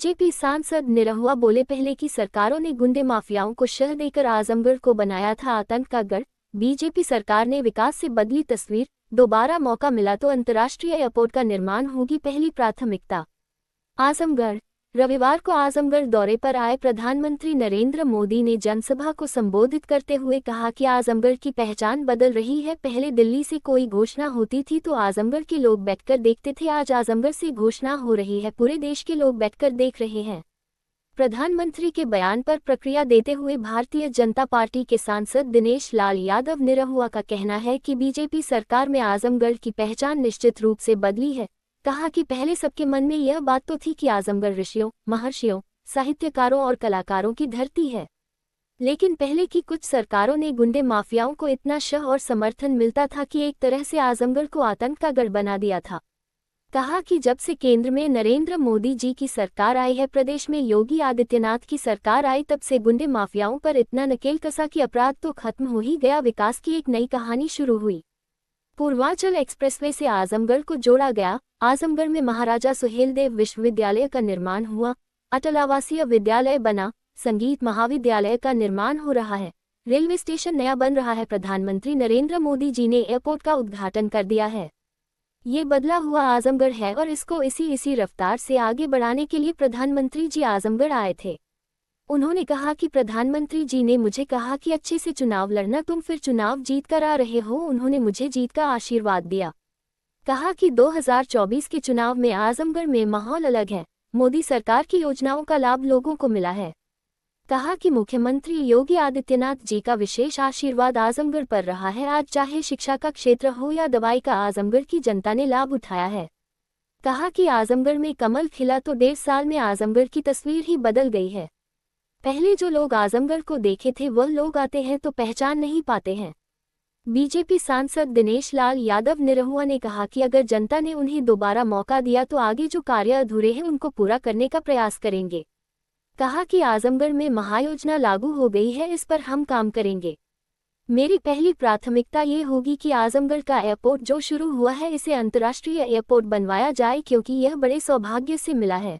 BJP सांसद निरहुआ बोले, पहले की सरकारों ने गुंडे माफियाओं को शह देकर आजमगढ़ को बनाया था आतंक का गढ़। बीजेपी सरकार ने विकास से बदली तस्वीर। दोबारा मौका मिला तो अंतर्राष्ट्रीय एयरपोर्ट का निर्माण होगी पहली प्राथमिकता। आजमगढ़। रविवार को आजमगढ़ दौरे पर आए प्रधानमंत्री नरेंद्र मोदी ने जनसभा को संबोधित करते हुए कहा कि आजमगढ़ की पहचान बदल रही है। पहले दिल्ली से कोई घोषणा होती थी तो आजमगढ़ के लोग बैठकर देखते थे, आज आजमगढ़ से घोषणा हो रही है, पूरे देश के लोग बैठकर देख रहे हैं। प्रधानमंत्री के बयान पर प्रतिक्रिया देते हुए भारतीय जनता पार्टी के सांसद दिनेश लाल यादव निरहुआ का कहना है कि बीजेपी सरकार में आजमगढ़ की पहचान निश्चित रूप से बदली है। कहा कि पहले सबके मन में यह बात तो थी कि आजमगढ़ ऋषियों, महर्षियों, साहित्यकारों और कलाकारों की धरती है, लेकिन पहले की कुछ सरकारों ने गुंडे माफियाओं को इतना शह और समर्थन मिलता था कि एक तरह से आजमगढ़ को आतंक का गढ़ बना दिया था। कहा कि जब से केंद्र में नरेंद्र मोदी जी की सरकार आई है, प्रदेश में योगी आदित्यनाथ की सरकार आई, तब से गुंडे माफियाओं पर इतना नकेल कसा कि अपराध तो खत्म हो ही गया, विकास की एक नई कहानी शुरू हुई। पूर्वांचल एक्सप्रेसवे से आजमगढ़ को जोड़ा गया। आजमगढ़ में महाराजा सुहेलदेव विश्वविद्यालय का निर्माण हुआ, अटल आवासीय विद्यालय बना, संगीत महाविद्यालय का निर्माण हो रहा है, रेलवे स्टेशन नया बन रहा है। प्रधानमंत्री नरेंद्र मोदी जी ने एयरपोर्ट का उद्घाटन कर दिया है। ये बदला हुआ आजमगढ़ है और इसको इसी रफ्तार से आगे बढ़ाने के लिए प्रधानमंत्री जी आजमगढ़ आए थे। उन्होंने कहा कि प्रधानमंत्री जी ने मुझे कहा कि अच्छे से चुनाव लड़ना, तुम फिर चुनाव जीत कर आ रहे हो। उन्होंने मुझे जीत का आशीर्वाद दिया। कहा कि 2024 के चुनाव में आजमगढ़ में माहौल अलग है, मोदी सरकार की योजनाओं का लाभ लोगों को मिला है। कहा कि मुख्यमंत्री योगी आदित्यनाथ जी का विशेष आशीर्वाद आजमगढ़ पर रहा है। आज चाहे शिक्षा का क्षेत्र हो या दवाई का, आजमगढ़ की जनता ने लाभ उठाया है। कहा कि आजमगढ़ में कमल खिला तो 1.5 साल में आजमगढ़ की तस्वीर ही बदल गई है। पहले जो लोग आजमगढ़ को देखे थे वह लोग आते हैं तो पहचान नहीं पाते हैं। बीजेपी सांसद दिनेश लाल यादव निरहुआ ने कहा कि अगर जनता ने उन्हें दोबारा मौका दिया तो आगे जो कार्य अधूरे हैं उनको पूरा करने का प्रयास करेंगे। कहा कि आजमगढ़ में महायोजना लागू हो गई है, इस पर हम काम करेंगे। मेरी पहली प्राथमिकता ये होगी कि आजमगढ़ का एयरपोर्ट जो शुरू हुआ है इसे अंतर्राष्ट्रीय एयरपोर्ट बनवाया जाए, क्योंकि यह बड़े सौभाग्य से मिला है।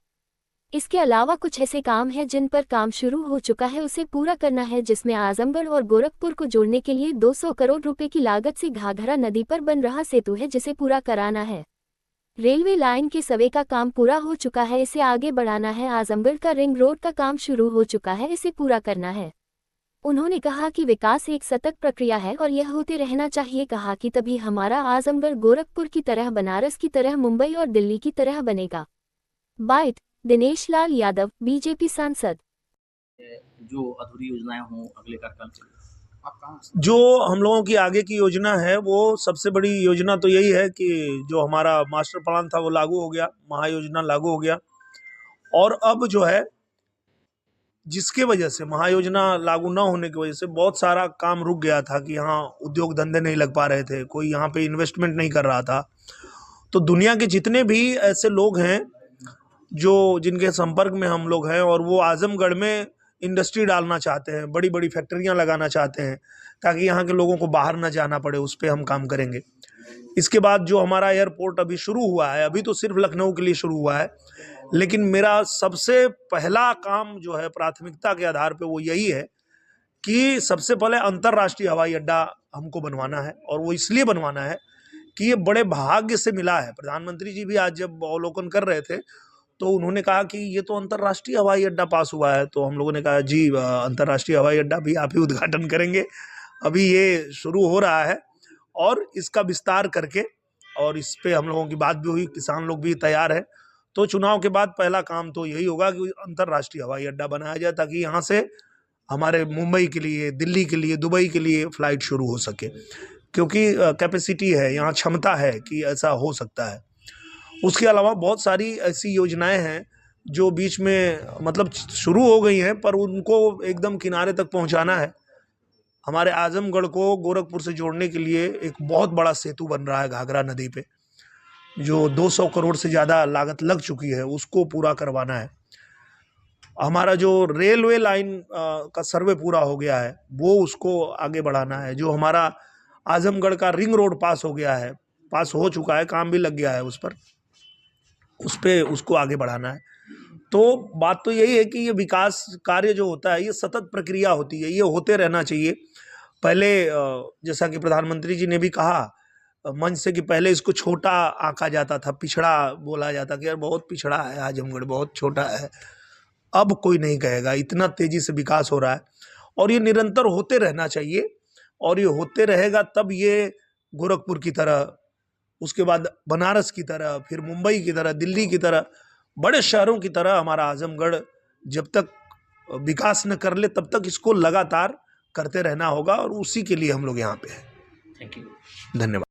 इसके अलावा कुछ ऐसे काम हैं जिन पर काम शुरू हो चुका है, उसे पूरा करना है, जिसमें आजमगढ़ और गोरखपुर को जोड़ने के लिए 200 करोड़ रुपए की लागत से घाघरा नदी पर बन रहा सेतु है, जिसे पूरा कराना है। रेलवे लाइन के सर्वे का काम पूरा हो चुका है, इसे आगे बढ़ाना है। आजमगढ़ का रिंग रोड का काम शुरू हो चुका है, इसे पूरा करना है। उन्होंने कहा कि विकास एक सतत प्रक्रिया है और यह होते रहना चाहिए। कहा कि तभी हमारा आजमगढ़ गोरखपुर की तरह, बनारस की तरह, मुंबई और दिल्ली की तरह बनेगा। बाइट दिनेश लाल यादव, बीजेपी सांसद। जो अधूरी योजनाएं हों अगले कार्यकाल के लिए, आप कहाँ? जो हम लोगों की आगे की योजना है वो सबसे बड़ी योजना तो यही है कि जो हमारा मास्टर प्लान था वो लागू हो गया, महायोजना लागू हो गया। और अब जो है, जिसके वजह से महायोजना लागू ना होने की वजह से बहुत सारा काम रुक गया था कि यहाँ उद्योग धंधे नहीं लग पा रहे थे, कोई यहाँ पे इन्वेस्टमेंट नहीं कर रहा था। तो दुनिया के जितने भी ऐसे लोग हैं जो जिनके संपर्क में हम लोग हैं और वो आजमगढ़ में इंडस्ट्री डालना चाहते हैं, बड़ी बड़ी फैक्ट्रियां लगाना चाहते हैं, ताकि यहाँ के लोगों को बाहर ना जाना पड़े, उस पर हम काम करेंगे। इसके बाद जो हमारा एयरपोर्ट अभी शुरू हुआ है, अभी तो सिर्फ लखनऊ के लिए शुरू हुआ है, लेकिन मेरा सबसे पहला काम जो है प्राथमिकता के आधार पे वो यही है कि सबसे पहले अंतर्राष्ट्रीय हवाई अड्डा हमको बनवाना है। और वो इसलिए बनवाना है कि ये बड़े भाग्य से मिला है। प्रधानमंत्री जी भी आज जब अवलोकन कर रहे थे तो उन्होंने कहा कि ये तो अंतर्राष्ट्रीय हवाई अड्डा पास हुआ है। तो हम लोगों ने कहा जी, अंतर्राष्ट्रीय हवाई अड्डा भी आप ही उद्घाटन करेंगे। अभी ये शुरू हो रहा है और इसका विस्तार करके, और इस पे हम लोगों की बात भी हुई, किसान लोग भी तैयार है। तो चुनाव के बाद पहला काम तो यही होगा कि अंतर्राष्ट्रीय हवाई अड्डा बनाया जाए, ताकि यहाँ से हमारे मुंबई के लिए, दिल्ली के लिए, दुबई के लिए फ्लाइट शुरू हो सके, क्योंकि कैपेसिटी है यहाँ, क्षमता है कि ऐसा हो सकता है। उसके अलावा बहुत सारी ऐसी योजनाएं हैं जो बीच में मतलब शुरू हो गई हैं, पर उनको एकदम किनारे तक पहुंचाना है। हमारे आजमगढ़ को गोरखपुर से जोड़ने के लिए एक बहुत बड़ा सेतु बन रहा है घाघरा नदी पे, जो 200 करोड़ से ज़्यादा लागत लग चुकी है, उसको पूरा करवाना है। हमारा जो रेलवे लाइन का सर्वे पूरा हो गया है, वो उसको आगे बढ़ाना है। जो हमारा आजमगढ़ का रिंग रोड पास हो गया है, पास हो चुका है, काम भी लग गया है उस पर, उसको आगे बढ़ाना है। तो बात तो यही है कि ये विकास कार्य जो होता है ये सतत प्रक्रिया होती है, ये होते रहना चाहिए। पहले जैसा कि प्रधानमंत्री जी ने भी कहा मंच से कि पहले इसको छोटा आंका जाता था, पिछड़ा बोला जाता कि यार बहुत पिछड़ा है आजमगढ़, बहुत छोटा है। अब कोई नहीं कहेगा, इतना तेजी से विकास हो रहा है और ये निरंतर होते रहना चाहिए। और ये होते रहेगा तब ये गोरखपुर की तरह, उसके बाद बनारस की तरह, फिर मुंबई की तरह, दिल्ली की तरह, बड़े शहरों की तरह हमारा आजमगढ़ जब तक विकास न कर ले तब तक इसको लगातार करते रहना होगा और उसी के लिए हम लोग यहाँ पे हैं। Thank you. धन्यवाद।